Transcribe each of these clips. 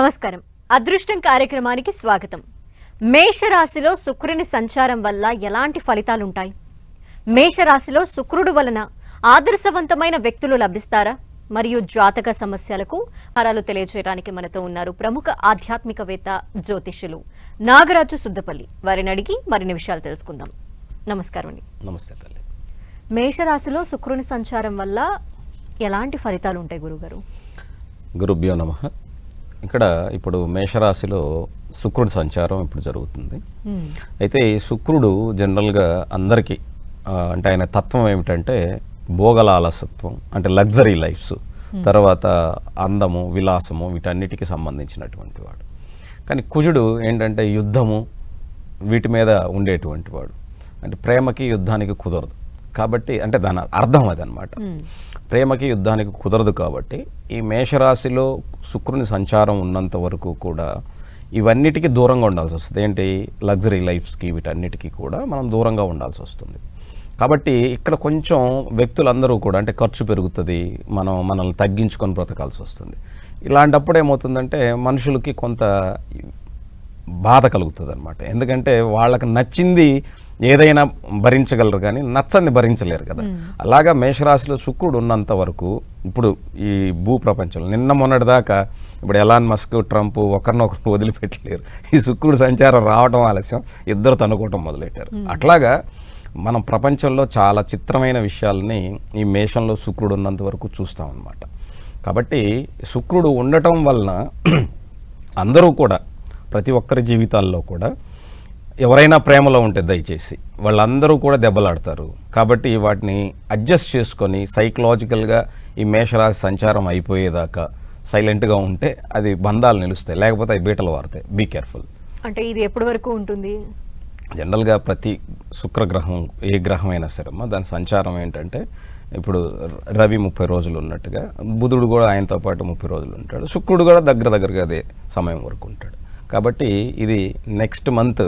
నమస్కారం. అదృష్టం కార్యక్రమానికి స్వాగతం. మేషరాశిలో శుక్రుని సంచారం వల్ల ఎలాంటి ఫలితాలు ఉంటాయి? మేషరాశిలో శుక్రుడు వలన ఆదర్శవంతమైన వ్యక్తులు లభిస్తారా? మరియు జాతక సమస్యలకు పరిహారాలు తెలియజేయడానికి మనతో ఉన్నారు ప్రముఖ ఆధ్యాత్మికవేత్త జ్యోతిష్యులు నాగరాజు సుద్దపల్లి. వారిని అడిగి మరిన్ని విషయాలు తెలుసుకుందాం. నమస్కారం అండి. నమస్తే తల్లి. మేషరాశిలో శుక్రుని సంచారం వల్ల ఎలాంటి ఫలితాలు ఉంటాయి గురుగారు? గురుభ్యో నమః. ఇక్కడ ఇప్పుడు మేషరాశిలో శుక్రుడి సంచారం ఇప్పుడు జరుగుతుంది. అయితే ఈ శుక్రుడు జనరల్గా అందరికీ అంటే ఆయన తత్వం ఏమిటంటే భోగలాలసత్వం, అంటే లగ్జరీ లైఫ్స్, తర్వాత అందము విలాసము వీటన్నిటికీ సంబంధించినటువంటి వాడు. కానీ కుజుడు ఏంటంటే యుద్ధము వీటి మీద ఉండేటువంటి వాడు. అంటే ప్రేమకి యుద్ధానికి కుదరదు కాబట్టి, అంటే దాని అర్థం అదనమాట. ప్రేమకి యుద్ధానికి కుదరదు కాబట్టి ఈ మేషరాశిలో శుక్రుని సంచారం ఉన్నంత వరకు కూడా ఇవన్నిటికీ దూరంగా ఉండాల్సి వస్తుంది. ఏంటి లగ్జరీ లైఫ్స్కి వీటన్నిటికీ కూడా మనం దూరంగా ఉండాల్సి వస్తుంది. కాబట్టి ఇక్కడ కొంచెం వ్యక్తులందరూ కూడా అంటే ఖర్చు పెరుగుతుంది, మనల్ని తగ్గించుకొని బ్రతకాల్సి వస్తుంది. ఇలాంటప్పుడు ఏమవుతుందంటే మనుషులకి కొంత బాధ కలుగుతుంది అనమాట. ఎందుకంటే వాళ్ళకి నచ్చింది ఏదైనా భరించగలరు కానీ నచ్చంది భరించలేరు కదా. అలాగా మేషరాశిలో శుక్రుడు ఉన్నంత వరకు ఇప్పుడు ఈ భూ ప్రపంచంలో నిన్న మొన్నటి దాకా ఇప్పుడు ఎలాన్ మస్క్ ట్రంప్ ఒకరినొకరు వదిలిపెట్టలేరు. ఈ శుక్రుడు సంచారం రావడం ఆలస్యం, ఇద్దరు తనుకోవటం మొదలెట్టారు. అట్లాగా మనం ప్రపంచంలో చాలా చిత్రమైన విషయాలని ఈ మేషంలో శుక్రుడు ఉన్నంత వరకు చూస్తాం అన్నమాట. కాబట్టి శుక్రుడు ఉండటం వలన అందరూ కూడా ప్రతి ఒక్కరి జీవితాల్లో కూడా ఎవరైనా ప్రేమలో ఉంటే దయచేసి వాళ్ళందరూ కూడా దెబ్బలాడతారు. కాబట్టి వాటిని అడ్జస్ట్ చేసుకొని సైకలాజికల్గా ఈ మేషరాశి సంచారం అయిపోయేదాకా సైలెంట్గా ఉంటే అది బంధాలు నిలుస్తాయి, లేకపోతే అవి బీటలు వారుతాయి. Be careful. అంటే ఇది ఎప్పటి వరకు ఉంటుంది? జనరల్గా ప్రతి శుక్రగ్రహం ఏ గ్రహం అయినా సరే దాని సంచారం ఏంటంటే ఇప్పుడు రవి 30 రోజులు ఉన్నట్టుగా బుధుడు కూడా ఆయనతో పాటు 30 రోజులు ఉంటాడు, శుక్రుడు కూడా దగ్గరగా అదే సమయం వరకు ఉంటాడు. కాబట్టి ఇది నెక్స్ట్ మంత్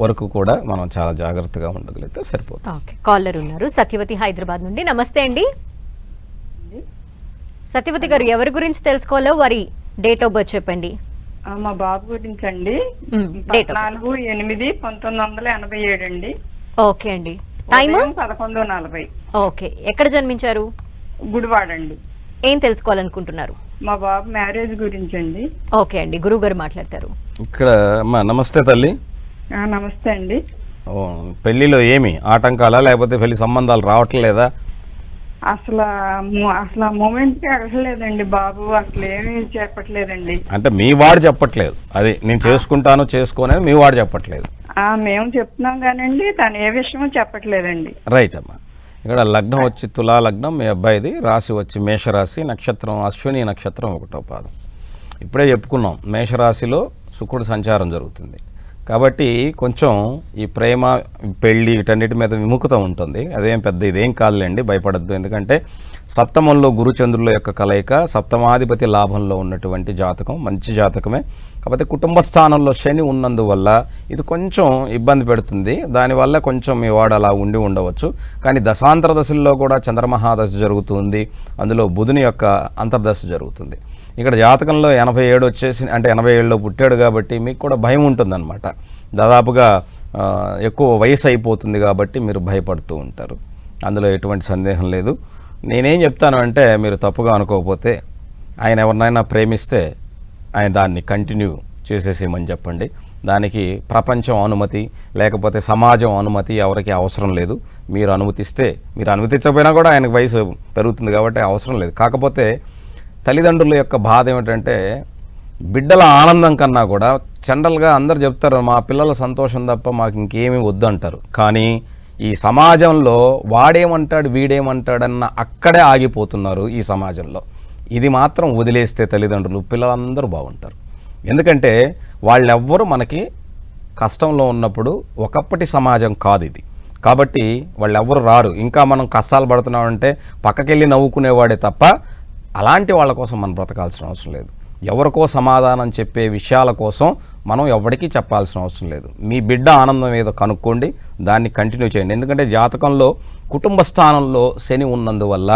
వరకు కూడా మనం చాలా జాగ్రత్తగా ఉండగలిగితే సరిపోతుంది. ఓకే, కాలర్ ఉన్నారు సత్యవతి హైదరాబాద్ నుండి. నమస్తే అండి సత్యవతి గారు. ఎవరి గురించి తెలుసుకోవాలో వారి డేట్ ఆఫ్ బర్త్ చెప్పండి. మా బాబు గురించి అండి. 14/8/1987 అండి. ఓకే అండి. టైమ్ 11:40. ఓకే, ఎక్కడ జన్మించారు? గుడివాడండి. ఏం తెలుసుకోవాలనుకుంటున్నారు? మా బాబు మ్యారేజ్ గురించి అండి. ఓకే అండి, గురువు గారు మాట్లాడతారు. ఇక్కడ అమ్మా నమస్తే తల్లి. నమస్తే అండి. పెళ్లిలో ఏమి ఆటంకాలా, లేకపోతే పెళ్లి సంబంధాలు రావట్లేదా? అసలు మూమెంట్ కి అడగలేదండి బాబు, అసలు ఏమీ చెప్పట్లేదండి. అంటే మీ వాడు చెప్పట్లేదు, అది నేను చేసుకుంటాను చేసుకోనే మీ వాడు చెప్పట్లేదు. మేము చెప్తున్నాం కానండి తను ఏ విషయమో చెప్పట్లేదండి. రైట్ అమ్మా. ఇక్కడ లగ్నం వచ్చి తులా లగ్నం, మీ అబ్బాయిది రాశి వచ్చి మేషరాశి, నక్షత్రం అశ్విని నక్షత్రం 1వ పాదం. ఇప్పుడే చెప్పుకున్నాం మేషరాశిలో శుక్రుడు సంచారం జరుగుతుంది కాబట్టి కొంచెం ఈ ప్రేమ పెళ్ళి వీటన్నిటి మీద విముఖత ఉంటుంది. అదేం పెద్ద ఇదేం కాదులేండి, భయపడద్దు. ఎందుకంటే సప్తమంలో గురుచంద్రుల యొక్క కలయిక, సప్తమాధిపతి లాభంలో ఉన్నటువంటి జాతకం మంచి జాతకమే. కాకపోతే కుటుంబ స్థానంలో శని ఉన్నందువల్ల ఇది కొంచెం ఇబ్బంది పెడుతుంది. దానివల్ల కొంచెం మీ వాడు అలా ఉండి ఉండవచ్చు. కానీ దశాంతర దశల్లో కూడా చంద్రమహాదశ జరుగుతుంది, అందులో బుధుని యొక్క అంతర్దశ జరుగుతుంది. ఇక్కడ జాతకంలో 87 వచ్చేసి, అంటే 87లో పుట్టాడు కాబట్టి మీకు కూడా భయం ఉంటుందన్నమాట. దాదాపుగా ఎక్కువ వయసు అయిపోతుంది కాబట్టి మీరు భయపడుతూ ఉంటారు, అందులో ఎటువంటి సందేహం లేదు. నేనేం చెప్తాను అంటే మీరు తప్పుగా అనుకోకపోతే ఆయన ఎవరినైనా ప్రేమిస్తే ఆయన దాన్ని కంటిన్యూ చేసేసేయమని చెప్పండి. దానికి ప్రపంచం అనుమతి లేకపోతే సమాజం అనుమతి ఎవరికి అవసరం లేదు. మీరు అనుమతిస్తే, మీరు అనుమతించకపోయినా కూడా ఆయనకు వయసు పెరుగుతుంది కాబట్టి అవసరం లేదు. కాకపోతే తల్లిదండ్రుల యొక్క బాధ ఏమిటంటే బిడ్డల ఆనందం కన్నా కూడా జనరల్గా అందరు చెప్తారు మా పిల్లల సంతోషం తప్ప మాకు ఇంకేమీ వద్దు అంటారు. కానీ ఈ సమాజంలో వాడేమంటాడు వీడేమంటాడన్న అక్కడే ఆగిపోతున్నారు ఈ సమాజంలో. ఇది మాత్రం వదిలేస్తే తల్లిదండ్రులు పిల్లలందరూ బాగుంటారు. ఎందుకంటే వాళ్ళెవ్వరూ మనకి కష్టంలో ఉన్నప్పుడు ఒకప్పటి సమాజం కాదు ఇది. కాబట్టి వాళ్ళెవ్వరు రారు. ఇంకా మనం కష్టాలు పడుతున్నామంటే పక్కకెళ్ళి నవ్వుకునేవాడే తప్ప అలాంటి వాళ్ళ కోసం మనం బ్రతకాల్సిన అవసరం లేదు. ఎవరికో సమాధానం చెప్పే విషయాల కోసం మనం ఎవరికీ చెప్పాల్సిన అవసరం లేదు. మీ బిడ్డ ఆనందం ఏదో కనుక్కోండి, దాన్ని కంటిన్యూ చేయండి. ఎందుకంటే జాతకంలో కుటుంబ స్థానంలో శని ఉన్నందువల్ల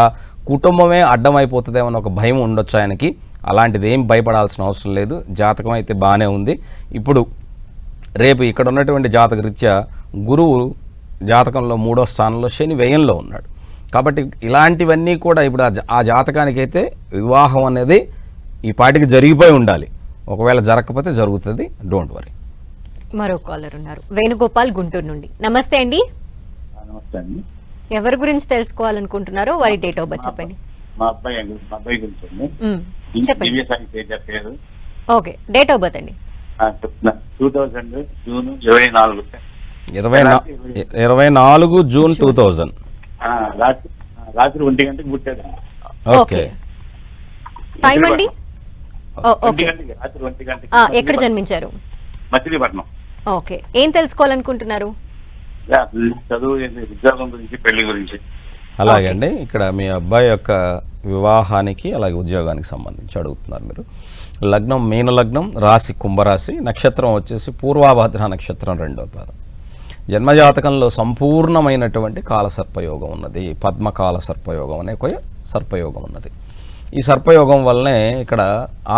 కుటుంబమే అడ్డమైపోతుందేమో ఒక భయం ఉండొచ్చు ఆయనకి. అలాంటిది ఏం భయపడాల్సిన అవసరం లేదు. జాతకం అయితే బాగానే ఉంది. ఇప్పుడు రేపు ఇక్కడ ఉన్నటువంటి జాతక రీత్యా గురువు జాతకంలో 3వ స్థానంలో, శని వ్యయంలో ఉన్నాడు. కాబట్టి ఇలాంటివన్నీ కూడా ఇప్పుడు ఆ జాతకానికైతే వివాహం అనేది ఈ పాటికి జరిగిపోయి ఉండాలి. ఒకవేళ జరగకపోతే జరుగుతుంది. Don't worry. మరో కాలర్ ఉన్నారు, వేణుగోపాల్ గుంటూరు నుండి. నమస్తే అండి. నమస్తే అండి. ఎవరి గురించి తెలుసుకోవాలనుకుంటున్నారో వారి డేట్ ఆఫ్ బర్త్ చెప్పండి. మా అబ్బాయి గురించి అండి. చెప్పండి. దివ్యసాయి తేజ పేరు. ఓకే, డేట్ ఆఫ్ బర్త్ అండి. చెప్తున్నా 2000 జూన్ 24. 24 జూన్ 2000. రాత్రి 1 గంటకి పుట్టాడు. ఓకే. టైం అండి? ఓకే. రాత్రి 1 గంటకి. ఎక్కడ జన్మించారు? మచిలీపట్నం. ఓకే, ఏం తెలుసుకోవాలనుకుంటున్నారు? చదువు, ఉద్యోగం గురించి, పెళ్లి గురించి. అలాగే అండి, ఇక్కడ మీ అబ్బాయి యొక్క వివాహానికి అలాగే ఉద్యోగానికి సంబంధించి అడుగుతున్నారు మీరు. లగ్నం మీన లగ్నం, రాశి కుంభరాశి, నక్షత్రం వచ్చేసి పూర్వాభాద్ర నక్షత్రం 2వ పాదం. జన్మజాతకంలో సంపూర్ణమైనటువంటి కాలసర్పయోగం ఉన్నది. పద్మకాల సర్పయోగం అనే ఒక సర్పయోగం ఉన్నది. ఈ సర్పయోగం వల్లనే ఇక్కడ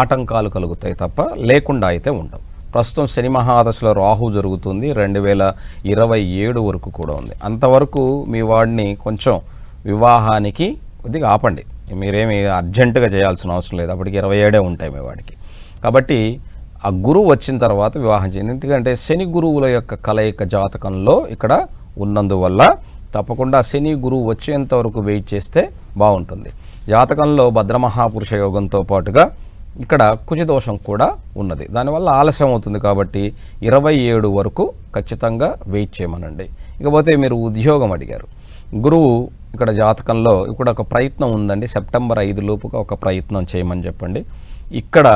ఆటంకాలు కలుగుతాయి తప్ప లేకుండా అయితే ఉండవు. ప్రస్తుతం శని మహాదశలో రాహు జరుగుతుంది. 2027 వరకు కూడా ఉంది. అంతవరకు మీ వాడిని కొంచెం వివాహానికి కొద్దిగా ఆపండి. మీరేమి అర్జెంటుగా చేయాల్సిన అవసరం లేదు. అప్పటికి 27 ఉంటాయి మీ వాడికి. కాబట్టి ఆ గురువు వచ్చిన తర్వాత వివాహం చేయండి. ఎందుకంటే శని గురువుల యొక్క కలయిక జాతకంలో ఇక్కడ ఉన్నందువల్ల తప్పకుండా శని గురువు వచ్చేంత వరకు వెయిట్ చేస్తే బాగుంటుంది. జాతకంలో భద్రమహాపురుష యోగంతో పాటుగా ఇక్కడ కుజదోషం కూడా ఉన్నది. దానివల్ల ఆలస్యం అవుతుంది. కాబట్టి 27 వరకు ఖచ్చితంగా వెయిట్ చేయమనండి. ఇకపోతే మీరు ఉద్యోగం అడిగారు. గురువు ఇక్కడ జాతకంలో ఇక్కడ ఒక ప్రయత్నం ఉందండి. సెప్టెంబర్ 5 లోపుగా ఒక ప్రయత్నం చేయమని చెప్పండి. ఇక్కడ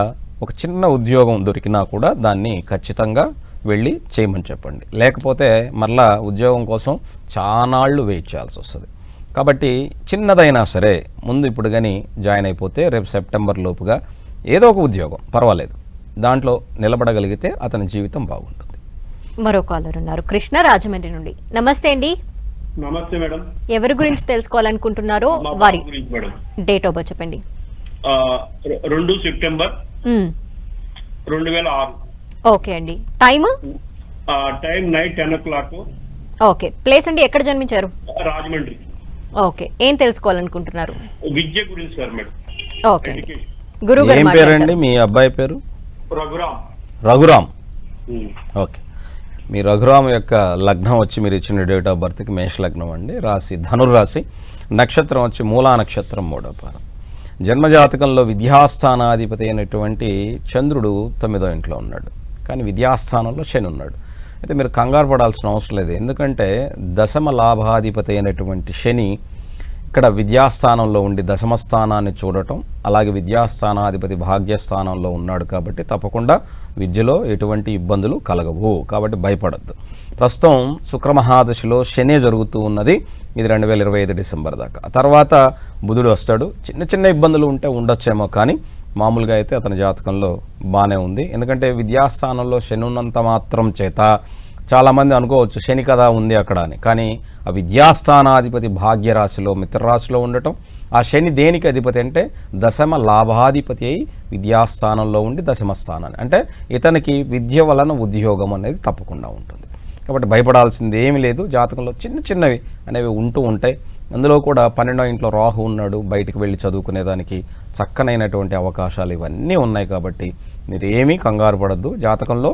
ఒక చిన్న ఉద్యోగం దొరికినా కూడా దాన్ని ఖచ్చితంగా వెళ్ళి చేయమని చెప్పండి. లేకపోతే మరలా ఉద్యోగం కోసం చానాళ్ళు వెయిట్ చేయాల్సి వస్తుంది. కాబట్టి చిన్నదైనా సరే ముందు ఇప్పుడు కానీ జాయిన్ అయిపోతే రేపు సెప్టెంబర్ లోపుగా ఏదో ఒక ఉద్యోగం పర్వాలేదు, దాంట్లో నిలబడగలిగితే అతని జీవితం బాగుంటుంది. మరో కాలర్ ఉన్నారు, కృష్ణ రాజమండ్రి నుండి. నమస్తే అండి. నమస్తే మేడం. ఎవరి గురించి తెలుసుకోవాలనుకుంటున్నారో వారి డేట్ ఆఫ్ బర్త్ చెప్పండి. 2 సెప్టెంబర్ 2006. ఓకే అండి. Time? Time night 10 o'clock. Okay. Place అండి, ఎక్కడ జన్మించారు? రాజమండ్రి. ఓకే, ఏం తెలుసుకోవాలనుకుంటున్నారు? విద్య గురించి సార్ మేడం. ఓకే అండి. గురువు గారు ఏం పేరండి మీ అబ్బాయి పేరు? రఘురామ్. రఘురామ్. ఓకే. మీ రఘురామ్ యొక్క లగ్నం వచ్చి మీరు ఇచ్చిన డేట్ ఆఫ్ బర్త్కి మేష లగ్నం అండి. రాశి ధనుర్రాశి, నక్షత్రం వచ్చి మూలా నక్షత్రం 3వ పాదం. జన్మజాతకంలో విద్యాస్థానాధిపతి అయినటువంటి చంద్రుడు 9వ ఇంట్లో ఉన్నాడు. కానీ విద్యాస్థానంలో శని ఉన్నాడు. అయితే మీరు కంగారు పడాల్సిన అవసరం లేదు. ఎందుకంటే దశమ లాభాధిపతి అయినటువంటి శని ఇక్కడ విద్యాస్థానంలో ఉండి దశమ స్థానాన్ని చూడటం, అలాగే విద్యాస్థానాధిపతి భాగ్యస్థానంలో ఉన్నాడు. కాబట్టి తప్పకుండా విద్యలో ఎటువంటి ఇబ్బందులు కలగవు. కాబట్టి భయపడద్దు. ప్రస్తుతం శుక్రమహాదశలో శనే జరుగుతూ ఉన్నది. ఇది 2025 డిసెంబర్ దాకా. ఆ తర్వాత బుధుడు వస్తాడు. చిన్న చిన్న ఇబ్బందులు ఉంటే ఉండొచ్చేమో, కానీ మామూలుగా అయితే అతని జాతకంలో బాగానే ఉంది. ఎందుకంటే విద్యాస్థానంలో శని ఉన్నంత మాత్రం చేత చాలామంది అనుకోవచ్చు శని కదా ఉంది అక్కడ అని. కానీ ఆ విద్యాస్థానాధిపతి భాగ్యరాశిలో మిత్రరాశిలో ఉండటం, ఆ శని దేనికి అధిపతి అంటే దశమ లాభాధిపతి అయి విద్యాస్థానంలో ఉండి దశమ స్థానాన్ని, అంటే ఇతనికి విద్య వలన ఉద్యోగం అనేది తప్పకుండా ఉంటుంది. కాబట్టి భయపడాల్సింది ఏమీ లేదు. జాతకంలో చిన్న చిన్నవి అనేవి ఉంటూ ఉంటాయి. అందులో కూడా 12వ ఇంట్లో రాహు ఉన్నాడు. బయటికి వెళ్ళి చదువుకునేదానికి చక్కనైనటువంటి అవకాశాలు ఇవన్నీ ఉన్నాయి. కాబట్టి మీరు ఏమీ కంగారు పడద్దు. జాతకంలో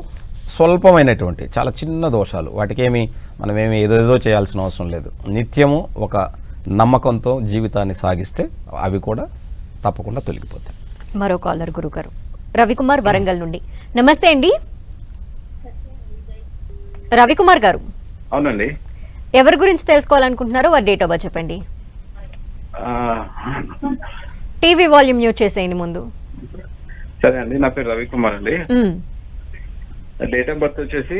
స్వల్పమైనటువంటి చాలా చిన్న దోషాలు, వాటికేమి మనమేమి ఏదేదో చేయాల్సిన అవసరం లేదు. నిత్యము ఒక నమ్మకంతో జీవితాన్ని సాగిస్తే అవి కూడా తప్పకుండా తొలగిపోతాయి. మరో కాలర్ గురుగారు, రవికుమార్ వరంగల్ నుండి. నమస్తే అండి రవికుమార్ గారు. అవునండి. ఎవరి గురించి తెలుసుకోవాలనుకుంటున్నారో వారి డేట్ ఆఫ్ బర్త్ చెప్పండి. టీవీ వాల్యూమ్ మ్యూట్ చేసేయండి ముందు. సరే అండి. నా పేరు రవికుమార్ అండి. డేట్ ఆఫ్ బర్త్ వచ్చేసి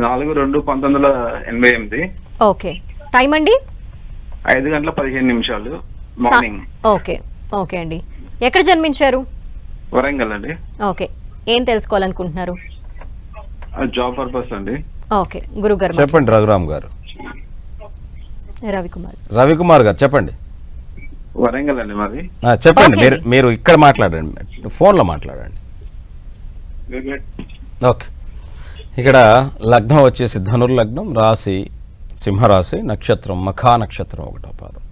4/2/1988. ఓకే. టైం అండి? 5:15 మార్నింగ్. ఓకే. ఓకే అండి. ఎక్కడ జన్మించారు? వరంగల్ అండి. ఓకే. ఏం తెలుసుకోవాలనుకుంటున్నారు? జాబ్ పర్పస్ అండి. ఓకే. గురుగారు చెప్పండి రఘురామ్ గారు. రవికుమార్ రవికుమార్ గారు చెప్పండి. వరంగల్ అండి మాది. చెప్పండి. Okay. మీరు ఇక్కడ మాట్లాడండి, ఫోన్లో మాట్లాడండి. ఓకే. ఇక్కడ లగ్నం వచ్చేసి ధనుర్లగ్నం, రాశి సింహరాశి, నక్షత్రం మఖా నక్షత్రం 1వ పాదం.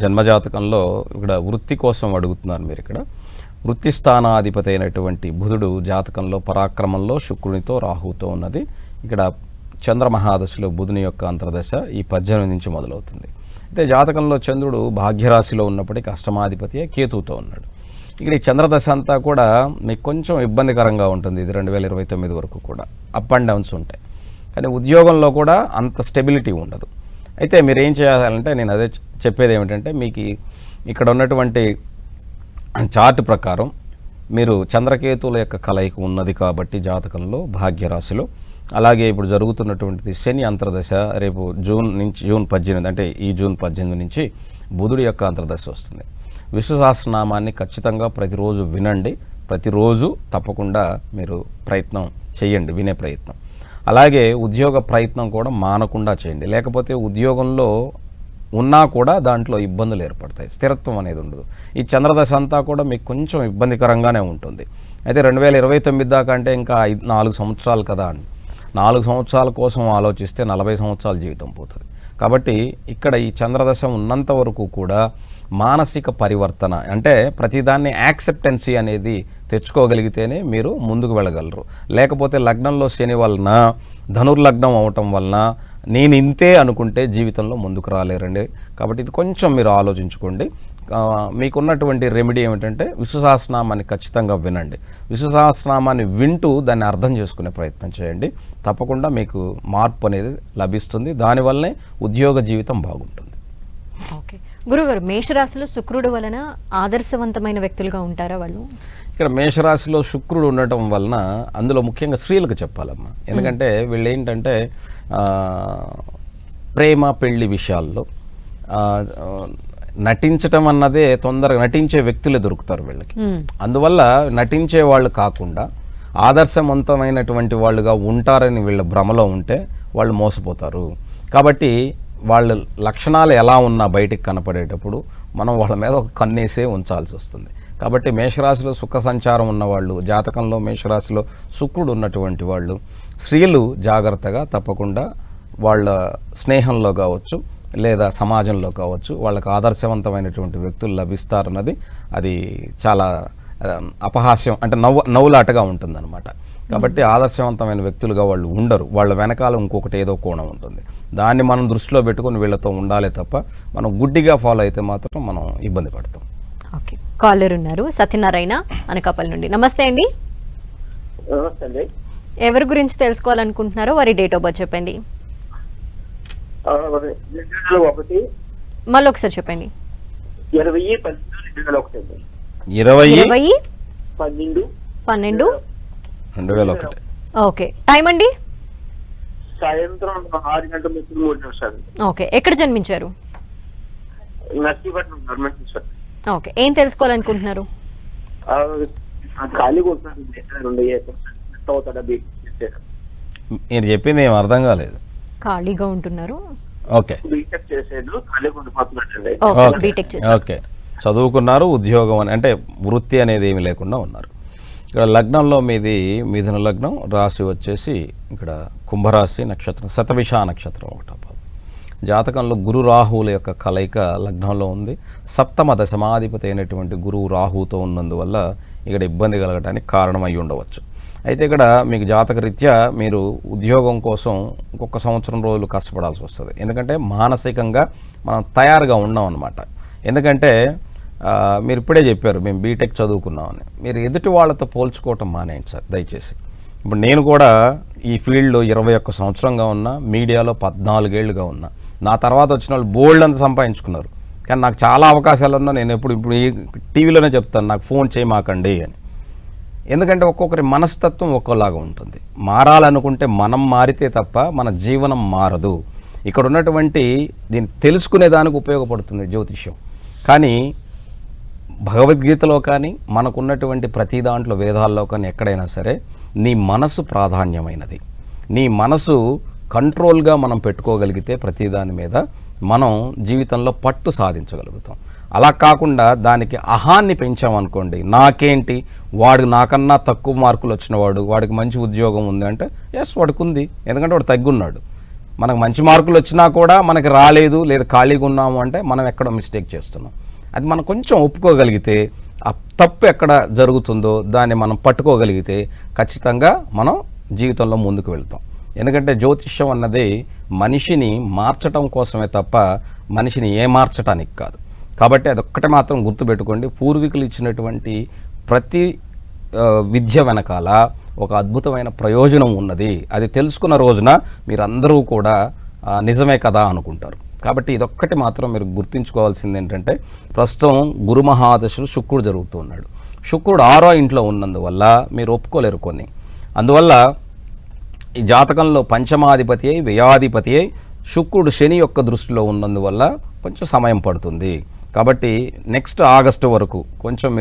జన్మజాతకంలో ఇక్కడ వృత్తి కోసం అడుగుతున్నారు మీరు. ఇక్కడ వృత్తి స్థానాధిపతి అయినటువంటి బుధుడు జాతకంలో పరాక్రమంలో శుక్రునితో రాహుతో ఉన్నది. ఇక్కడ చంద్రమహాదశలో బుధుని యొక్క అంతర్దశ ఈ 18 నుంచి మొదలవుతుంది. అయితే జాతకంలో చంద్రుడు భాగ్యరాశిలో ఉన్నప్పటికీ అష్టమాధిపతి కేతువుతో ఉన్నాడు. ఇక్కడ ఈ చంద్రదశ అంతా కూడా మీకు కొంచెం ఇబ్బందికరంగా ఉంటుంది. ఇది 2029 వరకు కూడా అప్ అండ్ డౌన్స్ ఉంటాయి. కానీ ఉద్యోగంలో కూడా అంత స్టెబిలిటీ ఉండదు. అయితే మీరు ఏం చేయాలంటే, నేను అదే చెప్పేది ఏమిటంటే, మీకు ఇక్కడ ఉన్నటువంటి చార్ట్ ప్రకారం మీరు చంద్రకేతువుల యొక్క కలయిక ఉన్నది కాబట్టి జాతకంలో భాగ్యరాశిలో, అలాగే ఇప్పుడు జరుగుతున్నటువంటిది శని అంతర్దశ రేపు జూన్ 18 అంటే ఈ జూన్ 18 నుంచి బుధుడి యొక్క అంతర్దశ వస్తుంది. విష్ణు సహస్రనామాన్ని ఖచ్చితంగా ప్రతిరోజు వినండి. ప్రతిరోజు తప్పకుండా మీరు ప్రయత్నం చేయండి, వినే ప్రయత్నం. అలాగే ఉద్యోగ ప్రయత్నం కూడా మానకుండా చేయండి. లేకపోతే ఉద్యోగంలో ఉన్నా కూడా దాంట్లో ఇబ్బందులు ఏర్పడతాయి, స్థిరత్వం అనేది ఉండదు. ఈ చంద్రదశ అంతా కూడా మీకు కొంచెం ఇబ్బందికరంగానే ఉంటుంది. అయితే 2029 దాకా అంటే ఇంకా 4 సంవత్సరాలు కదా అండి. 4 సంవత్సరాల కోసం ఆలోచిస్తే 40 సంవత్సరాల జీవితం పోతుంది. కాబట్టి ఇక్కడ ఈ చంద్రదశ ఉన్నంత వరకు కూడా మానసిక పరివర్తన అంటే ప్రతిదాన్ని యాక్సెప్టెన్సీ అనేది తెచ్చుకోగలిగితేనే మీరు ముందుకు వెళ్ళగలరు. లేకపోతే లగ్నంలో శని వలన, ధనుర్లగ్నం అవటం వలన నేను ఇంతే అనుకుంటే జీవితంలో ముందుకు రాలేరండి. కాబట్టి ఇది కొంచెం మీరు ఆలోచించుకోండి. మీకున్నటువంటి రెమెడీ ఏమిటంటే విష్ణు సహస్రనామాన్ని ఖచ్చితంగా వినండి. విష్ణు సహస్రనామాన్ని వింటూ దాన్ని అర్థం చేసుకునే ప్రయత్నం చేయండి. తప్పకుండా మీకు మార్పు అనేది లభిస్తుంది. దానివల్లనే ఉద్యోగ జీవితం బాగుంటుంది. ఓకే గురుగారు, మేషరాశిలో శుక్రుడు వలన ఆదర్శవంతమైన వ్యక్తులుగా ఉంటారా వాళ్ళు? ఇక్కడ మేషరాశిలో శుక్రుడు ఉండటం వలన అందులో ముఖ్యంగా స్త్రీలకు చెప్పాలమ్మా. ఎందుకంటే వీళ్ళు ఏంటంటే ప్రేమ పెళ్లి విషయాల్లో నటించటం అన్నదే తొందరగా నటించే వ్యక్తులే దొరుకుతారు వీళ్ళకి. అందువల్ల నటించే వాళ్ళు కాకుండా ఆదర్శవంతమైనటువంటి వాళ్ళుగా ఉంటారని వీళ్ళ భ్రమలో ఉంటే వాళ్ళు మోసపోతారు. కాబట్టి వాళ్ళ లక్షణాలు ఎలా ఉన్నా బయటికి కనపడేటప్పుడు మనం వాళ్ళ మీద ఒక కన్నేసే ఉంచాల్సి వస్తుంది. కాబట్టి మేషరాశిలో సుఖ సంచారం ఉన్నవాళ్ళు, జాతకంలో మేషరాశిలో శుక్రుడు ఉన్నటువంటి వాళ్ళు, స్త్రీలు జాగ్రత్తగా తప్పకుండా వాళ్ళ స్నేహంలో కావచ్చు లేదా సమాజంలో కావచ్చు వాళ్ళకి ఆదర్శవంతమైనటువంటి వ్యక్తులు లభిస్తారన్నది అది చాలా అపహాస్యం అంటే నవ్వులాటగా ఉంటుందన్నమాట. కాబట్టి ఆదర్శవంతమైన వ్యక్తులుగా వాళ్ళు ఉండరు. వాళ్ళ వెనకాల ఇంకొకటి ఏదో కోణం ఉంటుంది. దాన్ని మనం దృష్టిలో పెట్టుకుని వీళ్ళతో ఉండాలి తప్ప మనం గుడ్డిగా ఫాలో అయితే మాత్రం మనం ఇబ్బంది పడతాం. ఓకే, కాలర్ ఉన్నారు సత్యనారాయణ అనకాపల్లి నుండి. నమస్తే అండి. నమస్తే అండి. ఎవరి గురించి తెలుసుకోవాలనుకుంటున్నారో వారి డేట్ ఆఫ్ బర్త్ చెప్పండి. మళ్ళీ ఒకసారి చెప్పండి. 20/12/2001. ఓకే, టైం అండి? సాయంత్రం 6:33. ఓకే, ఎక్కడ జన్మించారు? Narsipatnam government hospital. ఓకే, ఏం తెలుసుకోవాలనుకుంటున్నారు? ఖాళీగా ఉంటున్నాను. మీరు చెప్పింది ఏం అర్థం కాలేదు. ఖాళీగా ఉంటున్నారు. ఓకే బీటెక్ చేసేది ఖాళీగా ఉండిపోతున్నట్టండి. ఓకే, బీటెక్ చేశారు. ఓకే, చదువుకున్నారు, ఉద్యోగం అంటే వృత్తి అనేది ఏమి లేకుండా ఉన్నారు. ఇక్కడ లగ్నంలో మీది మిథున లగ్నం, రాశి వచ్చేసి ఇక్కడ కుంభరాశి, నక్షత్రం శతభిష నక్షత్రం 1వ పాదం. జాతకంలో గురు రాహువుల యొక్క కలయిక లగ్నంలో ఉంది. సప్తమ దశమాధిపతి అయినటువంటి గురువు రాహువుతో ఉన్నందువల్ల ఇక్కడ ఇబ్బంది కలగడానికి కారణమై ఉండవచ్చు. అయితే ఇక్కడ మీకు జాతకరీత్యా మీరు ఉద్యోగం కోసం ఇంకొక సంవత్సరం రోజులు కష్టపడాల్సి వస్తుంది. ఎందుకంటే మానసికంగా మనం తయారుగా ఉన్నాం అన్నమాట. ఎందుకంటే మీరు ఇప్పుడే చెప్పారు మేము బీటెక్ చదువుకున్నామని. మీరు ఎదుటి వాళ్ళతో పోల్చుకోవటం మానేయండి సార్ దయచేసి. ఇప్పుడు నేను కూడా ఈ ఫీల్డ్లో 21 సంవత్సరంగా ఉన్నా, మీడియాలో 14 ఏళ్ళుగా ఉన్నా. నా తర్వాత వచ్చిన వాళ్ళు బోల్డ్ అంత సంపాదించుకున్నారు. కానీ నాకు చాలా అవకాశాలు ఉన్నా నేను ఇప్పుడు ఈ టీవీలోనే చెప్తాను నాకు ఫోన్ చేయమాకండి అని. ఎందుకంటే ఒక్కొక్కరి మనస్తత్వం ఒక్కోలాగా ఉంటుంది. మారాలనుకుంటే మనం మారితే తప్ప మన జీవనం మారదు. ఇక్కడ ఉన్నటువంటి దీన్ని తెలుసుకునే దానికి ఉపయోగపడుతుంది జ్యోతిష్యం. కానీ భగవద్గీతలో కానీ మనకున్నటువంటి ప్రతి దాంట్లో వేదాల్లో కానీ ఎక్కడైనా సరే నీ మనసు ప్రాధాన్యమైనది. నీ మనసు కంట్రోల్గా మనం పెట్టుకోగలిగితే ప్రతి దాని మీద మనం జీవితంలో పట్టు సాధించగలుగుతాం. అలా కాకుండా దానికి అహాన్ని పెంచామనుకోండి, నాకేంటి, వాడు నాకన్నా తక్కువ మార్కులు వచ్చినవాడు, వాడికి మంచి ఉద్యోగం ఉంది అంటే ఎస్ వాడికి ఉంది, ఎందుకంటే వాడు తగ్గున్నాడు. మనకు మంచి మార్కులు వచ్చినా కూడా మనకి రాలేదు లేదా ఖాళీగా ఉన్నాము అంటే మనం ఎక్కడో మిస్టేక్ చేస్తున్నాం. అది మనం కొంచెం ఒప్పుకోగలిగితే, ఆ తప్పు ఎక్కడ జరుగుతుందో దాన్ని మనం పట్టుకోగలిగితే ఖచ్చితంగా మనం జీవితంలో ముందుకు వెళ్తాం. ఎందుకంటే జ్యోతిష్యం అన్నది మనిషిని మార్చటం కోసమే తప్ప మనిషిని ఏమార్చటానికి కాదు. కాబట్టి అదొక్కటే మాత్రం గుర్తుపెట్టుకోండి, పూర్వీకులు ఇచ్చినటువంటి ప్రతి విద్య వెనకాల ఒక అద్భుతమైన ప్రయోజనం ఉన్నది. అది తెలుసుకున్న రోజున మీరందరూ కూడా నిజమే కదా అనుకుంటారు. కాబట్టి ఇదొక్కటి మాత్రం మీరు గుర్తుంచుకోవాల్సింది ఏంటంటే, ప్రస్తుతం గురు మహాదశలు శుక్రుడు జరుగుతూ ఉన్నాడు. శుక్రుడు 6వ ఇంట్లో ఉన్నందువల్ల మీరు ఒప్పుకోలేరు కొన్ని. అందువల్ల ఈ జాతకంలో పంచమాధిపతి అయి వ్యయాధిపతి అయి శుక్రుడు శని యొక్క దృష్టిలో ఉన్నందువల్ల కొంచెం సమయం పడుతుంది. కాబట్టి నెక్స్ట్ ఆగస్టు వరకు కొంచెం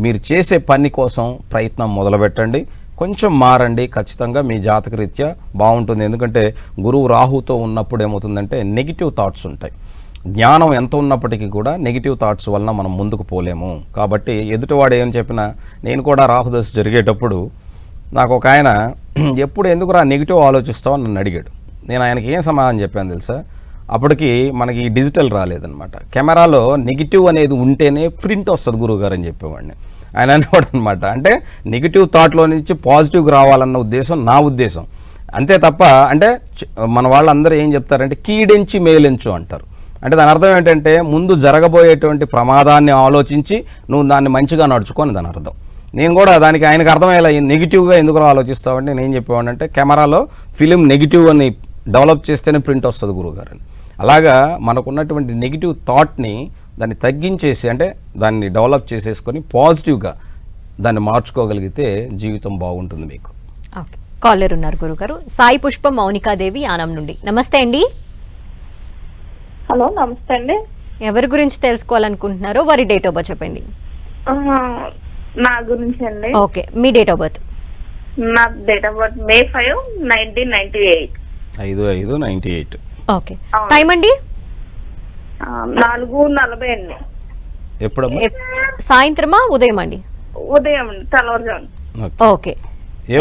మీరు చేసే పని కోసం ప్రయత్నం మొదలుపెట్టండి, కొంచెం మారండి, ఖచ్చితంగా మీ జాతకరీత్యా బాగుంటుంది. ఎందుకంటే గురువు రాహుతో ఉన్నప్పుడు ఏమవుతుందంటే నెగిటివ్ థాట్స్ ఉంటాయి. జ్ఞానం ఎంత ఉన్నప్పటికీ కూడా నెగిటివ్ థాట్స్ వలన మనం ముందుకు పోలేము. కాబట్టి ఎదుటివాడు ఏం చెప్పినా, నేను కూడా రాహుదశ జరిగేటప్పుడు నాకు ఒక ఆయన ఎప్పుడు ఎందుకురా నెగిటివ్ ఆలోచిస్తావు అని నన్ను అడిగాడు. నేను ఆయనకి ఏం సమాధానం చెప్పాను తెలుసా, అప్పటికి మనకి డిజిటల్ రాలేదనమాట. కెమెరాలో నెగిటివ్ అనేది ఉంటేనే ప్రింట్ వస్తుంది గురువుగారు అని చెప్పేవాడిని. ఆయన అనేవాడు అనమాట, అంటే నెగిటివ్ థాట్లో నుంచి పాజిటివ్కి రావాలన్న ఉద్దేశం నా ఉద్దేశం, అంతే తప్ప అంటే మన వాళ్ళందరూ ఏం చెప్తారంటే కీడెంచి మేలెంచు అంటారు. అంటే దాని అర్థం ఏంటంటే ముందు జరగబోయేటువంటి ప్రమాదాన్ని ఆలోచించి నువ్వు దాన్ని మంచిగా నడుచుకొని దాని అర్థం. నేను కూడా దానికి ఆయనకు అర్థమయ్యేలా నెగిటివ్గా ఎందుకు ఆలోచిస్తావంటే నేను చెప్పేవాడిని అంటే కెమెరాలో ఫిలిం నెగిటివ్ అని డెవలప్ చేస్తేనే ప్రింట్ వస్తుంది గురువుగారు అని. అలాగా మనకున్నటువంటి నెగిటివ్ థాట్ని దాన్ని తగ్గించేసి అంటే దాన్ని డెవలప్ చేసేసుకొని పాజిటివ్గా దాన్ని మార్చుకోగలిగితే జీవితం బాగుంటుంది మీకు. ఓకే, కాలర్ ఉన్నారు గురుగారు. సాయి పుష్పం మౌనికాదేవి యానం నుండి. నమస్తే అండి. హలో, నమస్తే అండి. ఎవరి గురించి తెలుసుకోవాలనుకుంటున్నారో వారి డేట్ ఆఫ్ బర్త్ చెప్పండి. నా గురించి అండి. ఓకే, మీ డేట్ ఆఫ్ బర్త్? నా date of birth May 5, 1998. 5/5/98. Okay, time అండి? 4:40 అండి. ఎప్పుడమ్మా? సాయంత్రమా ఉదయం అండి? ఉదయం అండి, తెల్లవారుజాము. ఓకే,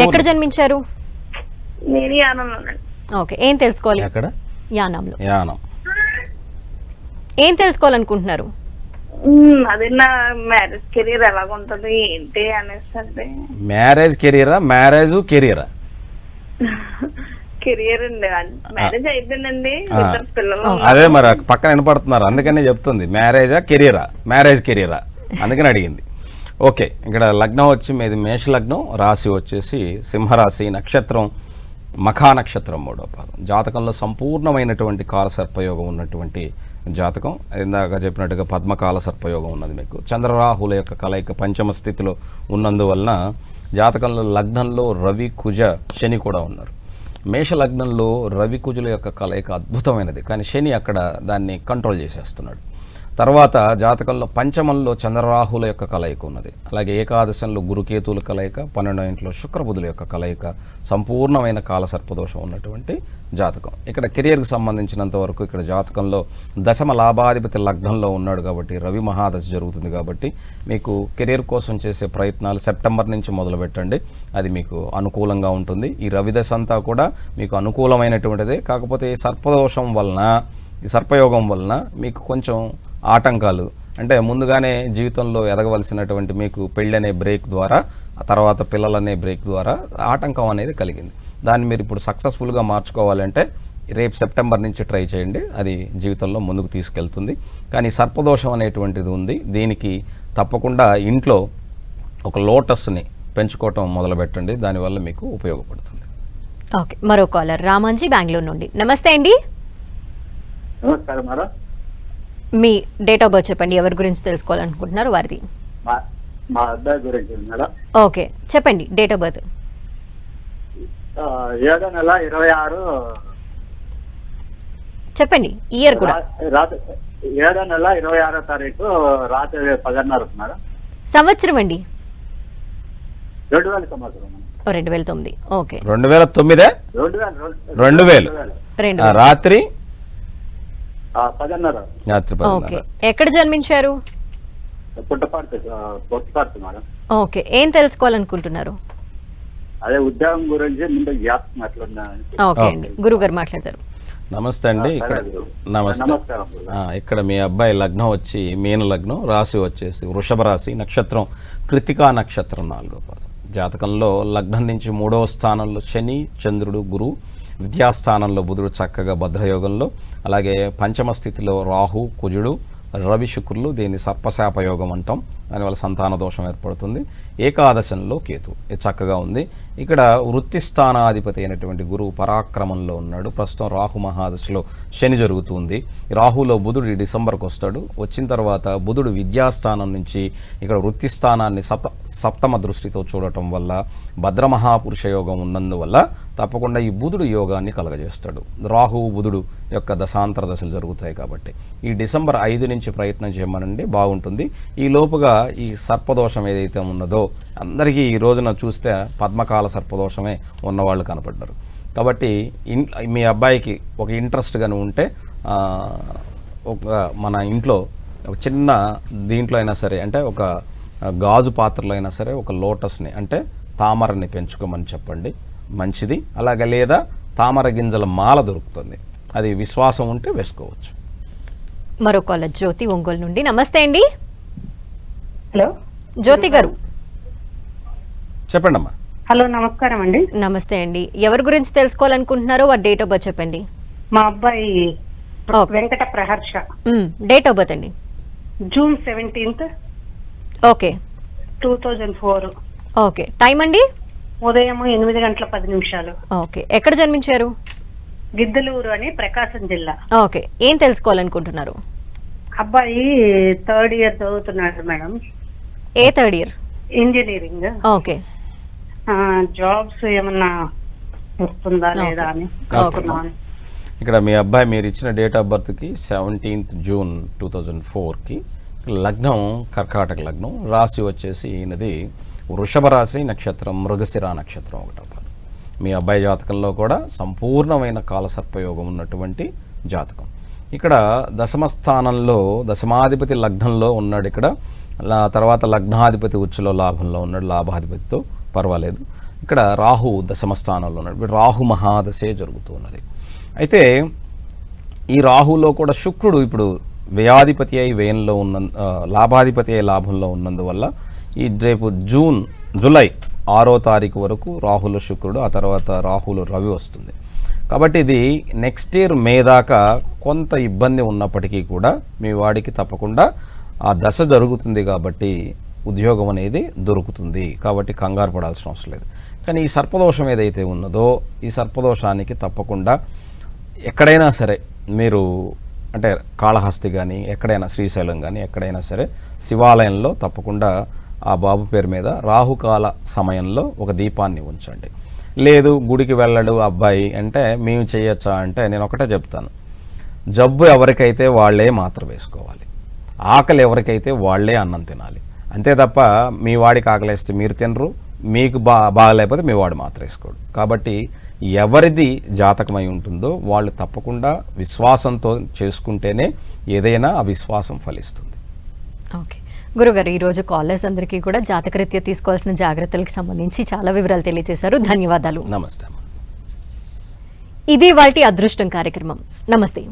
ఎక్కడ జన్మించారు? నేను యానంలోనండి. ఓకే, ఏం తెలుసుకోవాలి? ఎక్కడ? యానంలో. యానం. ఏం తెలుసుకోవాలనుకుంటున్నారు? అదే నా మ్యారేజ్ కెరీర్ ఎలాగుంటది ఏంటి అనేసి అంటే. మ్యారేజ్ కెరీరా, మ్యారేజ్ కెరీరా? కెరియర్ అండి, మ్యారేజ్ అయిపోయిందండి, ఇద్దరు పిల్లలు. అదే మరి పక్కన వినపడుతున్నారు, అందుకనే చెప్తుంది మ్యారేజా కెరీరా, మ్యారేజ్ కెరీరా, అందుకని అడిగింది. ఓకే, ఇక్కడ లగ్నం వచ్చి మీది మేష లగ్నం, రాశి వచ్చేసి సింహరాశి, నక్షత్రం మఖా నక్షత్రం 3వ పాదం. జాతకంలో సంపూర్ణమైనటువంటి కాల సర్పయోగం ఉన్నటువంటి జాతకం. ఇందాక చెప్పినట్టుగా పద్మకాల సర్పయోగం ఉన్నది మీకు. చంద్రరాహుల యొక్క కలయిక పంచమ స్థితిలో ఉన్నందువలన జాతకంలో లగ్నంలో రవి కుజ శని కూడా ఉన్నారు. మేష లగ్నంలో రవి కుజుల యొక్క కలయిక అద్భుతమైనది, కానీ శని అక్కడ దాన్ని కంట్రోల్ చేసేస్తున్నాడు. తర్వాత జాతకంలో పంచమంలో చంద్రరాహుల యొక్క కలయిక ఉన్నది. అలాగే ఏకాదశంలో గురుకేతువుల కలయిక, 12వ ఇంట్లో శుక్రబుధుల యొక్క కలయిక, సంపూర్ణమైన కాల సర్పదోషం ఉన్నటువంటి జాతకం. ఇక్కడ కెరియర్కి సంబంధించినంత వరకు ఇక్కడ జాతకంలో దశమ లాభాధిపతి లగ్నంలో ఉన్నాడు కాబట్టి రవి మహాదశ జరుగుతుంది. కాబట్టి మీకు కెరియర్ కోసం చేసే ప్రయత్నాలు సెప్టెంబర్ నుంచి మొదలు పెట్టండి, అది మీకు అనుకూలంగా ఉంటుంది. ఈ రవి దశ అంతా కూడా మీకు అనుకూలమైనటువంటిదే. కాకపోతే ఈ సర్పదోషం వలన, ఈ సర్పయోగం వలన మీకు కొంచెం ఆటంకాలు, అంటే ముందుగానే జీవితంలో ఎదగవలసినటువంటి మీకు పెళ్ళి అనే బ్రేక్ ద్వారా, ఆ తర్వాత పిల్లలనే బ్రేక్ ద్వారా ఆటంకం అనేది కలిగింది. దాన్ని మీరు ఇప్పుడు సక్సెస్ఫుల్గా మార్చుకోవాలంటే రేపు సెప్టెంబర్ నుంచి ట్రై చేయండి, అది జీవితంలో ముందుకు తీసుకెళ్తుంది. కానీ సర్పదోషం అనేటువంటిది ఉంది, దీనికి తప్పకుండా ఇంట్లో ఒక లోటస్ని పెంచుకోవటం మొదలుపెట్టండి, దానివల్ల మీకు ఉపయోగపడుతుంది. ఓకే, మరో కాలర్ రామంజీ బెంగళూరు నుండి. నమస్తే అండి. నమస్కారం madam. Me date of birth చెప్పండి, ఎవరి గురించి తెలుసుకోవాలనుకుంటున్నారు వారిది. మా అబ్బాయి గురించి మేడం. ఓకే, చెప్పండి డేట్ ఆఫ్ బర్త్. 7వ నెల 26. చెప్పండి ఇయర్ కూడా. 7వ నెల 26వ తారీఖు రాత్రి 10:30 మేడం. సంవత్సరం అండి? 2000 సంవత్సరం. 2009. ఓకే, 2009 రాత్రి 10:30 రాత్రి ఓకే 10:30. ఎక్కడ జన్మించారు? పుట్టపార్తి మేడం. ఓకే ఏం తెలుసుకోవాలనుకుంటున్నారు? అదే ఉద్యోగం గురించి ముందు జ్ఞాపకం అట్లున్నా. ఓకే అండి, గురుగారు మాట్లాడతారు. నమస్తే అండి. ఇక్కడ నమస్తే. నమస్కారం గురువు. ఇక్కడ మీ అబ్బాయి లగ్నం వచ్చి మీన లగ్నం, రాశి వచ్చేసి వృషభ రాశి, నక్షత్రం కృతికా నక్షత్రం 4వ పాదం. జాతకంలో లగ్నం నుంచి 3వ స్థానంలో శని, చంద్రుడు, గురువు, విద్యాస్థానంలో బుధుడు చక్కగా భద్రయోగంలో, అలాగే పంచమ స్థితిలో రాహు, కుజుడు, రవి, శుక్రులు, దీన్ని సర్పశాపయోగం అంటాం. దానివల్ల సంతాన దోషం ఏర్పడుతుంది. ఏకాదశంలో కేతు, ఇది చక్కగా ఉంది. ఇక్కడ వృత్తి స్థానాధిపతి అయినటువంటి గురువు పరాక్రమంలో ఉన్నాడు. ప్రస్తుతం రాహు మహాదశలో శని జరుగుతుంది. రాహులో బుధుడు డిసెంబర్కి వస్తాడు. వచ్చిన తర్వాత బుధుడు విద్యాస్థానం నుంచి ఇక్కడ వృత్తి స్థానాన్ని సప్తమ దృష్టితో చూడటం వల్ల భద్రమహాపురుష యోగం ఉన్నందువల్ల తప్పకుండా ఈ బుధుడు యోగాన్ని కలగజేస్తాడు. రాహువు బుధుడు యొక్క దశాంతర దశలు జరుగుతాయి కాబట్టి ఈ డిసెంబర్ 5 నుంచి ప్రయత్నం చేయమనండి, బాగుంటుంది. ఈ లోపుగా ఈ సర్పదోషం ఏదైతే ఉన్నదో అందరికీ ఈ రోజున చూస్తే పద్మకాల సర్పదోషమే ఉన్నవాళ్ళు కనపడ్డారు. కాబట్టి మీ అబ్బాయికి ఒక ఇంట్రెస్ట్ గాని ఉంటే ఒక మన ఇంట్లో ఒక చిన్న దీంట్లో అయినా సరే, అంటే ఒక గాజు పాత్రలో అయినా సరే ఒక లోటస్ని అంటే తామరని పెంచుకోమని చెప్పండి, మంచిది. అలాగే లేదా తామర గింజల మాల దొరుకుతుంది, అది విశ్వాసం ఉంటే వేసుకోవచ్చు. మరో కాలర్ జ్యోతి ఒంగోలు నుండి. నమస్తే అండి హలో జ్యోతి గారు. చెప్పండి అమ్మా. హలో నమస్కారం అండి. నమస్తే అండి, ఎవరి గురించి తెలుసుకోవాలనుకుంటున్నారో వారి డేట్ ఆఫ్ బర్త్ చెప్పండి. మా అబ్బాయి okay. Venkata Praharsha date of birth అండి. June 17th, okay 2004. Okay time అండి? ఉదయం 8:10 ఓకే ఎక్కడ జన్మించారు? గిద్దలూరు అని ప్రకాశం జిల్లా. ఓకే ఏం తెలుసుకోవాలనుకుంటున్నారు? అబ్బాయి 3rd year చదువుతున్నాడు మేడం, ఏ 3rd year? Engineering. Okay jobs ఏమన్నా వస్తుందా లేదా అని అనుకున్నాను. ఇక్కడ మీ అబ్బాయి మీరు ఇచ్చిన డేట్ ఆఫ్ బర్త్కి 17th June 2004కి లగ్నం కర్కాటక లగ్నం, రాశి వచ్చేసి ఈయనది వృషభ రాశి, నక్షత్రం మృగశిర నక్షత్రం 1వ పాదం. మీ అబ్బాయి జాతకంలో కూడా సంపూర్ణమైన కాలసర్పయోగం ఉన్నటువంటి జాతకం. ఇక్కడ దశమ స్థానంలో దశమాధిపతి లగ్నంలో ఉన్నాడు. ఇక్కడ తర్వాత లగ్నాధిపతి ఉచ్చులో లాభంలో ఉన్నాడు, లాభాధిపతితో పర్వాలేదు. ఇక్కడ రాహు దశమ స్థానంలో ఉన్నాడు. రాహు మహాదశే జరుగుతూ ఉన్నది. అయితే ఈ రాహులో కూడా శుక్రుడు ఇప్పుడు వ్యయాధిపతి అయి వ్యయంలో ఉన్న, లాభాధిపతి అయి లాభంలో ఉన్నందువల్ల ఈ రేపు జూలై 6వ తారీఖు వరకు రాహులో శుక్రుడు, ఆ తర్వాత రాహులో రవి వస్తుంది. కాబట్టి ఇది నెక్స్ట్ ఇయర్ మే దాకా కొంత ఇబ్బంది ఉన్నప్పటికీ కూడా మీ వాడికి తప్పకుండా ఆ దశ జరుగుతుంది కాబట్టి ఉద్యోగం అనేది దొరుకుతుంది. కాబట్టి కంగారు పడాల్సిన అవసరం లేదు. కానీ ఈ సర్పదోషం ఏదైతే ఉన్నదో ఈ సర్పదోషానికి తప్పకుండా ఎక్కడైనా సరే మీరు అంటే కాళహస్తి కానీ ఎక్కడైనా శ్రీశైలం కానీ ఎక్కడైనా సరే శివాలయంలో తప్పకుండా ఆ బాబు పేరు మీద రాహుకాల సమయంలో ఒక దీపాన్ని ఉంచండి. లేదు గుడికి వెళ్ళడు అబ్బాయి అంటే మేము చేయొచ్చా అంటే నేను ఒకటే చెప్తాను, జబ్బు ఎవరికైతే వాళ్ళే మాత్ర వేసుకోవాలి, ఆకలి ఎవరికైతే వాళ్ళే అన్నం తినాలి. అంతే తప్ప మీ వాడికి ఆకలేస్తే మీరు తినరు, మీకు బాగలేకపోతే మీ వాడు మాత్రం వేసుకోడు. కాబట్టి ఎవరిది జాతకమై ఉంటుందో వాళ్ళు తప్పకుండా విశ్వాసంతో చేసుకుంటేనే ఏదైనా ఆ విశ్వాసం ఫలిస్తుంది. ఓకే గురుగారు, ఈరోజు కాలర్స్ అందరికీ కూడా జాతకరీత్యా తీసుకోవాల్సిన జాగ్రత్తలకు సంబంధించి చాలా వివరాలు తెలియజేశారు. ధన్యవాదాలు. నమస్తే. ఇది వాటి అదృష్టం కార్యక్రమం. నమస్తే.